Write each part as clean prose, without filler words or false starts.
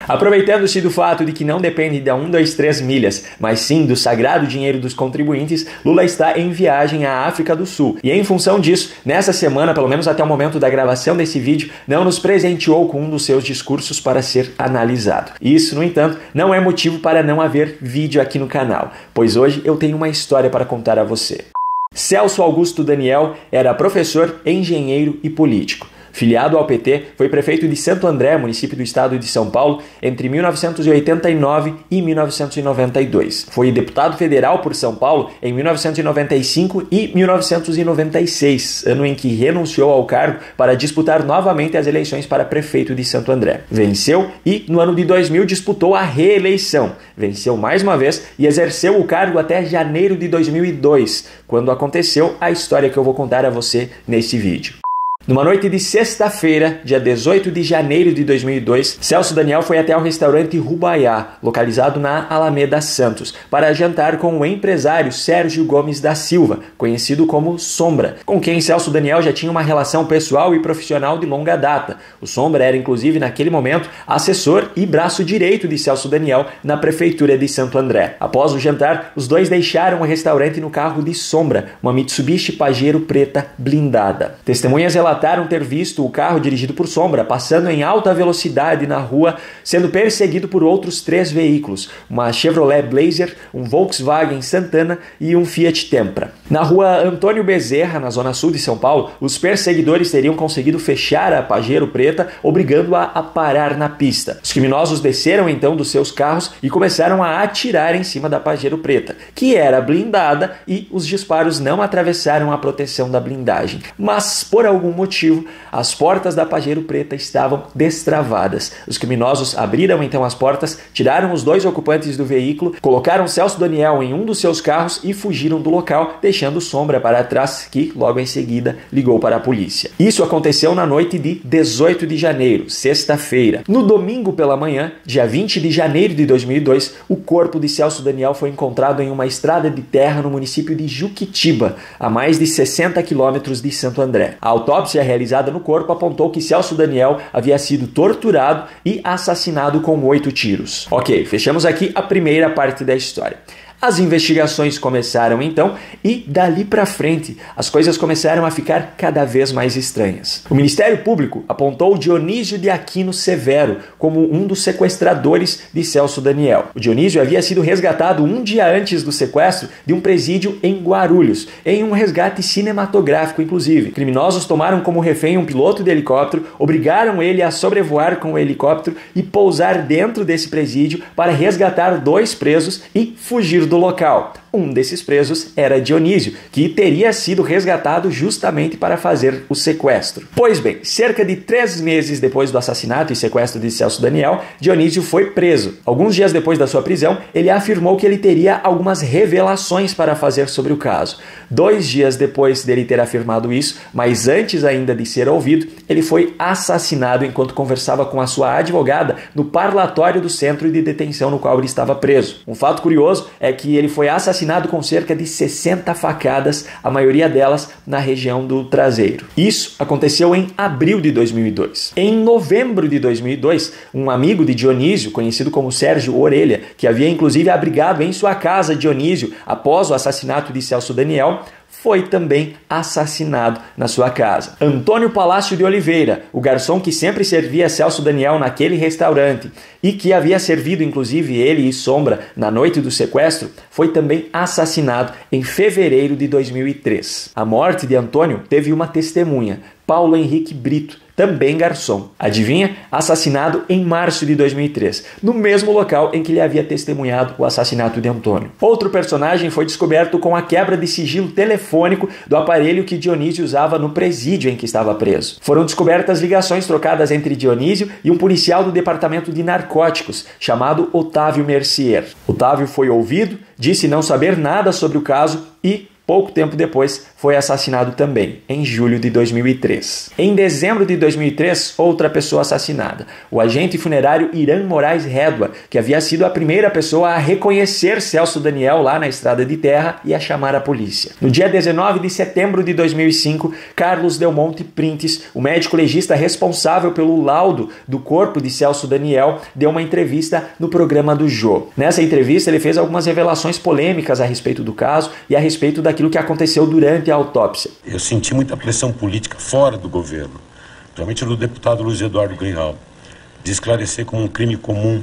Aproveitando-se do fato de que não depende da 123 milhas, mas sim do sagrado dinheiro dos contribuintes, Lula está em viagem à África do Sul. E em função disso, nessa semana, pelo menos até o momento da gravação desse vídeo, não nos presenteou com um dos seus discursos para ser analisado. Isso, no entanto, não é motivo para não haver vídeo aqui no canal, pois hoje eu tenho uma história para contar a você. Celso Augusto Daniel era professor, engenheiro e político. Filiado ao PT, foi prefeito de Santo André, município do estado de São Paulo, entre 1989 e 1992. Foi deputado federal por São Paulo em 1995 e 1996, ano em que renunciou ao cargo para disputar novamente as eleições para prefeito de Santo André. Venceu e, no ano de 2000, disputou a reeleição. Venceu mais uma vez e exerceu o cargo até janeiro de 2002, quando aconteceu a história que eu vou contar a você nesse vídeo. Numa noite de sexta-feira, dia 18 de janeiro de 2002, Celso Daniel foi até o restaurante Rubaiá, localizado na Alameda Santos, para jantar com o empresário Sérgio Gomes da Silva, conhecido como Sombra, com quem Celso Daniel já tinha uma relação pessoal e profissional de longa data. O Sombra era, inclusive, naquele momento, assessor e braço direito de Celso Daniel na prefeitura de Santo André. Após o jantar, os dois deixaram o restaurante no carro de Sombra, uma Mitsubishi Pajero preta blindada. Testemunhas relataram ter visto o carro dirigido por Sombra passando em alta velocidade na rua, sendo perseguido por outros 3 veículos, uma Chevrolet Blazer, um Volkswagen Santana e um Fiat Tempra. Na rua Antônio Bezerra, na zona sul de São Paulo, os perseguidores teriam conseguido fechar a Pajero preta, obrigando-a a parar na pista. Os criminosos desceram então dos seus carros e começaram a atirar em cima da Pajero preta, que era blindada, e os disparos não atravessaram a proteção da blindagem. Mas, por algum motivo, as portas da Pajero preta estavam destravadas. Os criminosos abriram então as portas, tiraram os 2 ocupantes do veículo, colocaram Celso Daniel em um dos seus carros e fugiram do local, deixando Sombra para trás, que logo em seguida ligou para a polícia. Isso aconteceu na noite de 18 de janeiro, sexta-feira. No domingo pela manhã, dia 20 de janeiro de 2002, o corpo de Celso Daniel foi encontrado em uma estrada de terra no município de Juquitiba, a mais de 60 quilômetros de Santo André. A autópsia realizada no corpo apontou que Celso Daniel havia sido torturado e assassinado com 8 tiros. Ok, fechamos aqui a primeira parte da história. As investigações começaram então e dali para frente as coisas começaram a ficar cada vez mais estranhas. O Ministério Público apontou Dionísio de Aquino Severo como um dos sequestradores de Celso Daniel. O Dionísio havia sido resgatado um dia antes do sequestro de um presídio em Guarulhos, em um resgate cinematográfico inclusive. Criminosos tomaram como refém um piloto de helicóptero, obrigaram ele a sobrevoar com o helicóptero e pousar dentro desse presídio para resgatar 2 presos e fugir do local. Um desses presos era Dionísio, que teria sido resgatado justamente para fazer o sequestro. Pois bem, cerca de 3 meses depois do assassinato e sequestro de Celso Daniel, Dionísio foi preso. Alguns dias depois da sua prisão, ele afirmou que ele teria algumas revelações para fazer sobre o caso. 2 dias depois dele ter afirmado isso, mas antes ainda de ser ouvido, ele foi assassinado enquanto conversava com a sua advogada no parlatório do centro de detenção no qual ele estava preso. Um fato curioso é que ele foi assassinado com cerca de 60 facadas, a maioria delas na região do traseiro. Isso aconteceu em abril de 2002. Em novembro de 2002, um amigo de Dionísio, conhecido como Sérgio Orelha, que havia inclusive abrigado em sua casa Dionísio após o assassinato de Celso Daniel, foi também assassinado na sua casa. Antônio Palácio de Oliveira, o garçom que sempre servia Celso Daniel naquele restaurante e que havia servido inclusive ele e Sombra na noite do sequestro, foi também assassinado em fevereiro de 2003. A morte de Antônio teve uma testemunha, Paulo Henrique Brito, também garçom. Adivinha? Assassinado em março de 2003, no mesmo local em que ele havia testemunhado o assassinato de Antônio. Outro personagem foi descoberto com a quebra de sigilo telefônico do aparelho que Dionísio usava no presídio em que estava preso. Foram descobertas ligações trocadas entre Dionísio e um policial do departamento de narcóticos, chamado Otávio Mercier. Otávio foi ouvido, disse não saber nada sobre o caso e pouco tempo depois foi assassinado também, em julho de 2003. Em dezembro de 2003, outra pessoa assassinada, o agente funerário Irã Moraes Redua, que havia sido a primeira pessoa a reconhecer Celso Daniel lá na estrada de terra e a chamar a polícia. No dia 19 de setembro de 2005, Carlos Del Monte Printes, o médico legista responsável pelo laudo do corpo de Celso Daniel, deu uma entrevista no programa do Jô. Nessa entrevista, ele fez algumas revelações polêmicas a respeito do caso e a respeito daquilo que aconteceu durante a autópsia. Eu senti muita pressão política fora do governo, principalmente do deputado Luiz Eduardo Greenhalgh, de esclarecer como um crime comum,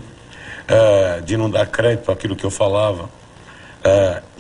de não dar crédito àquilo que eu falava.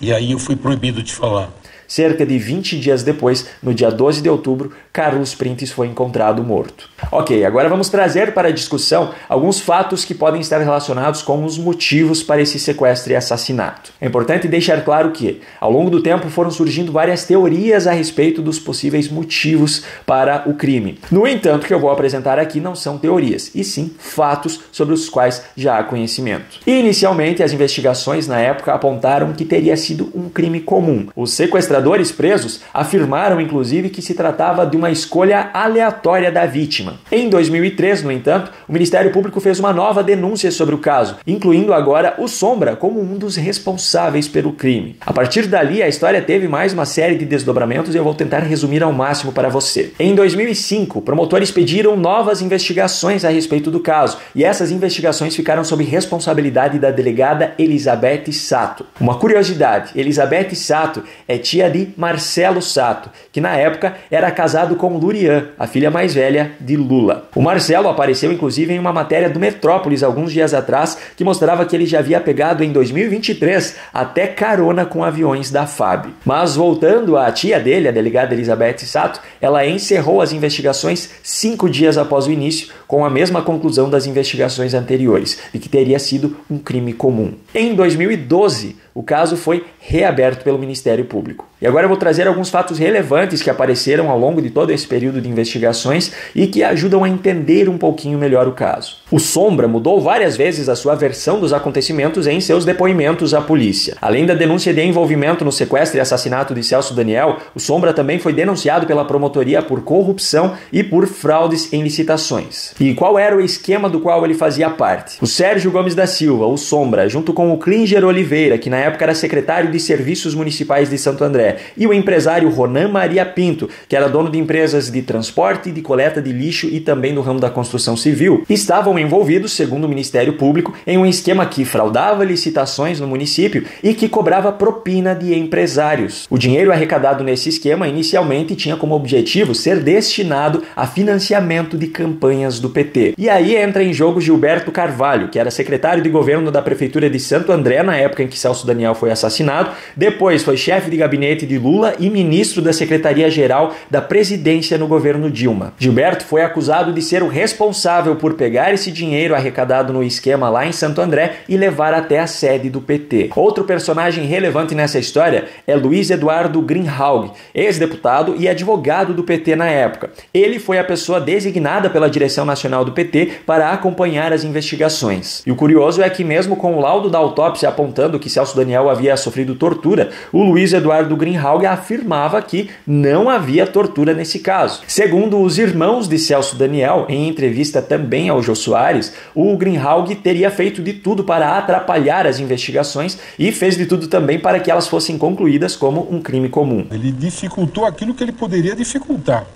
E aí eu fui proibido de falar. Cerca de 20 dias depois, no dia 12 de outubro, Carlos Printes foi encontrado morto. Ok, agora vamos trazer para a discussão alguns fatos que podem estar relacionados com os motivos para esse sequestro e assassinato. É importante deixar claro que, ao longo do tempo, foram surgindo várias teorias a respeito dos possíveis motivos para o crime. No entanto, o que eu vou apresentar aqui não são teorias, e sim fatos sobre os quais já há conhecimento. Inicialmente, as investigações na época apontaram que teria sido um crime comum. Os sequestradores presos afirmaram, inclusive, que se tratava de uma escolha aleatória da vítima. Em 2003, no entanto, o Ministério Público fez uma nova denúncia sobre o caso, incluindo agora o Sombra como um dos responsáveis pelo crime. A partir dali, a história teve mais uma série de desdobramentos e eu vou tentar resumir ao máximo para você. Em 2005, promotores pediram novas investigações a respeito do caso, e essas investigações ficaram sob responsabilidade da delegada Elizabeth Sato. Uma curiosidade, Elizabeth Sato é tia de Marcelo Sato, que na época era casado com Lurian, a filha mais velha de Lula. O Marcelo apareceu inclusive em uma matéria do Metrópolis alguns dias atrás que mostrava que ele já havia pegado em 2023 até carona com aviões da FAB. Mas voltando à tia dele, a delegada Elizabeth Sato, ela encerrou as investigações 5 dias após o início, com a mesma conclusão das investigações anteriores, de que teria sido um crime comum. Em 2012, o caso foi reaberto pelo Ministério Público. E agora eu vou trazer alguns fatos relevantes que apareceram ao longo de todo esse período de investigações e que ajudam a entender um pouquinho melhor o caso. O Sombra mudou várias vezes a sua versão dos acontecimentos em seus depoimentos à polícia. Além da denúncia de envolvimento no sequestro e assassinato de Celso Daniel, o Sombra também foi denunciado pela promotoria por corrupção e por fraudes em licitações. E qual era o esquema do qual ele fazia parte? O Sérgio Gomes da Silva, o Sombra, junto com o Klinger Oliveira, que na época era secretário de Serviços Municipais de Santo André, e o empresário Ronan Maria Pinto, que era dono de empresas de transporte e de coleta de lixo e também no ramo da construção civil, estavam envolvidos, segundo o Ministério Público, em um esquema que fraudava licitações no município e que cobrava propina de empresários. O dinheiro arrecadado nesse esquema inicialmente tinha como objetivo ser destinado a financiamento de campanhas do PT. E aí entra em jogo Gilberto Carvalho, que era secretário de governo da Prefeitura de Santo André na época em que Celso Daniel foi assassinado, depois foi chefe de gabinete de Lula e ministro da Secretaria-Geral da Presidência no governo Dilma. Gilberto foi acusado de ser o responsável por pegar esse dinheiro arrecadado no esquema lá em Santo André e levar até a sede do PT. Outro personagem relevante nessa história é Luiz Eduardo Greenhalgh, ex-deputado e advogado do PT na época. Ele foi a pessoa designada pela direção nacional do PT para acompanhar as investigações. E o curioso é que mesmo com o laudo da autópsia apontando que Celso Daniel havia sofrido tortura, o Luiz Eduardo Greenhalgh afirmava que não havia tortura nesse caso. Segundo os irmãos de Celso Daniel, em entrevista também ao Jô Soares, o Greenhalgh teria feito de tudo para atrapalhar as investigações e fez de tudo também para que elas fossem concluídas como um crime comum. Ele dificultou aquilo que ele poderia dificultar,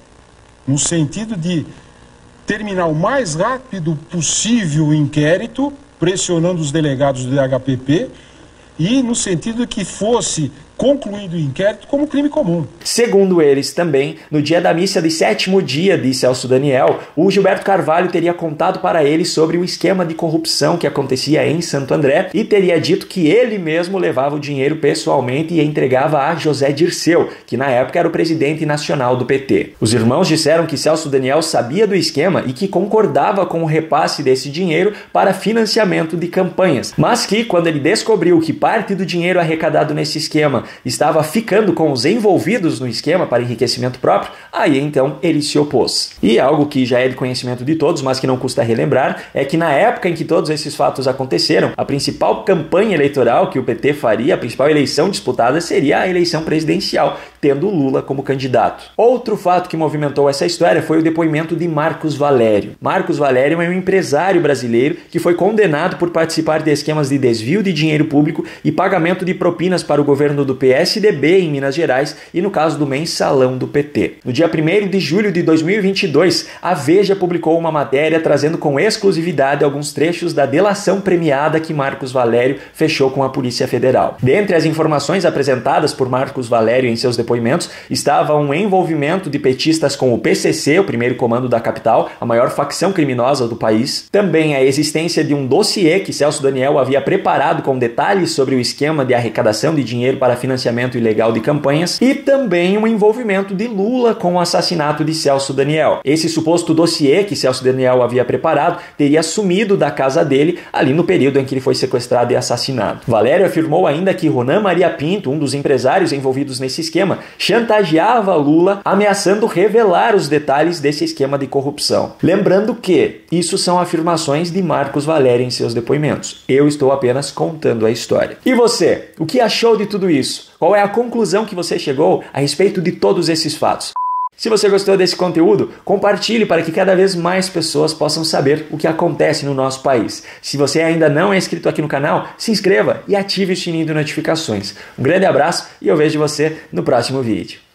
no sentido de terminar o mais rápido possível o inquérito, pressionando os delegados do DHPP, e no sentido que fosse concluído o inquérito como crime comum. Segundo eles também, no dia da missa de 7º dia de Celso Daniel, o Gilberto Carvalho teria contado para eles sobre o esquema de corrupção que acontecia em Santo André e teria dito que ele mesmo levava o dinheiro pessoalmente e entregava a José Dirceu, que na época era o presidente nacional do PT. Os irmãos disseram que Celso Daniel sabia do esquema e que concordava com o repasse desse dinheiro para financiamento de campanhas, mas que quando ele descobriu que parte do dinheiro arrecadado nesse esquema estava ficando com os envolvidos no esquema para enriquecimento próprio, aí então ele se opôs. E algo que já é de conhecimento de todos, mas que não custa relembrar, é que na época em que todos esses fatos aconteceram, a principal campanha eleitoral que o PT faria, a principal eleição disputada seria a eleição presidencial, tendo Lula como candidato. Outro fato que movimentou essa história foi o depoimento de Marcos Valério. Marcos Valério é um empresário brasileiro que foi condenado por participar de esquemas de desvio de dinheiro público e pagamento de propinas para o governo do PSDB em Minas Gerais e no caso do mensalão do PT. No dia 1º de julho de 2022, a Veja publicou uma matéria trazendo com exclusividade alguns trechos da delação premiada que Marcos Valério fechou com a Polícia Federal. Dentre as informações apresentadas por Marcos Valério em seus depoimentos estava um envolvimento de petistas com o PCC, o primeiro comando da capital, a maior facção criminosa do país. Também a existência de um dossiê que Celso Daniel havia preparado com detalhes sobre o esquema de arrecadação de dinheiro para financiamento ilegal de campanhas e também um envolvimento de Lula com o assassinato de Celso Daniel. Esse suposto dossiê que Celso Daniel havia preparado teria sumido da casa dele ali no período em que ele foi sequestrado e assassinado. Valério afirmou ainda que Ronan Maria Pinto, um dos empresários envolvidos nesse esquema, chantageava Lula, ameaçando revelar os detalhes desse esquema de corrupção. Lembrando que isso são afirmações de Marcos Valério em seus depoimentos. Eu estou apenas contando a história. E você, o que achou de tudo isso? Qual é a conclusão que você chegou a respeito de todos esses fatos? Se você gostou desse conteúdo, compartilhe para que cada vez mais pessoas possam saber o que acontece no nosso país. Se você ainda não é inscrito aqui no canal, se inscreva e ative o sininho de notificações. Um grande abraço e eu vejo você no próximo vídeo.